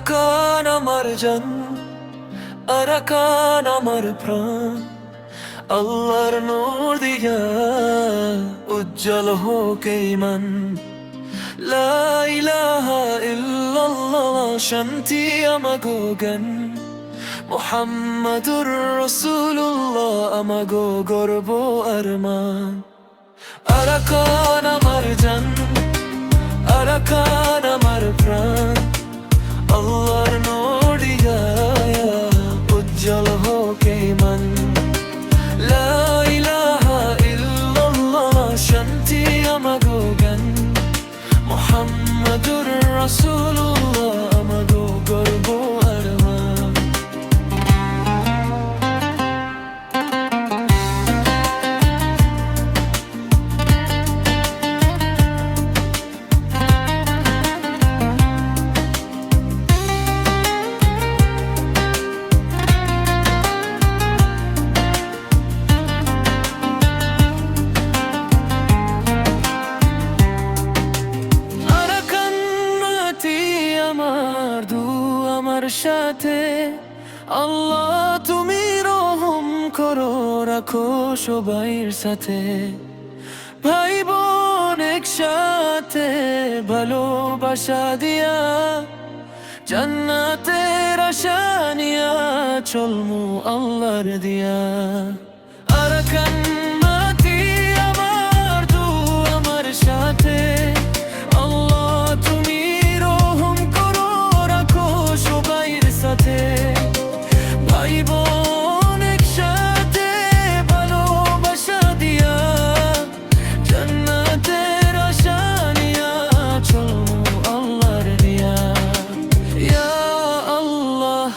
Arakan আমার জান, Arakan আমার প্রাণ, আল্লাহর নূর দিয়া উজ্জ্বল হোক ঈমান। লা ইলাহা ইল্লাল্লাহ শান্তি আমাগো জ্ঞান, মুহাম্মাদুর রাসূলুল্লাহ আমাগো গর্ব আরমান। আরাকান আমার জান, আরাকান আমার প্রাণ, আল্লাহর নূর দিয়া উজ্জ্বল হোক ঈমান। লা ইলাহা ইল্লাল্লাহ শান্তি আমাগো জ্ঞান, মুহাম্মাদুর রাসূলুল্লাহ আমাগো গর্ব আরমান। আমার দু আমার সাথে আল্লাহ তুমি রহম করো, রাখো সবাইয়ের সাথে। ভাই বোন একসাথে ভালোবাসা দিয়া, জান্নাতের আশা নিয়া চলমু আল্লাহর দিয়া। আরাকান মাটি আমার দু আমার সাথে আল্লাহ তুমি রহম করো, রাখো সবাইয়ের সাথে। ভাই বোন একসাথে ভালোবাসা দিয়া, জান্নাতের আশা নিয়া চলমু আল্লাহর দিয়া। ইয়া আল্লাহ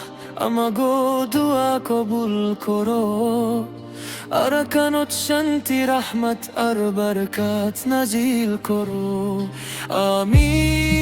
আমাগো দুয়া কবুল করো, আরাকানত শান্তি রহমত আর বরকত নাজিল করো। আমিন।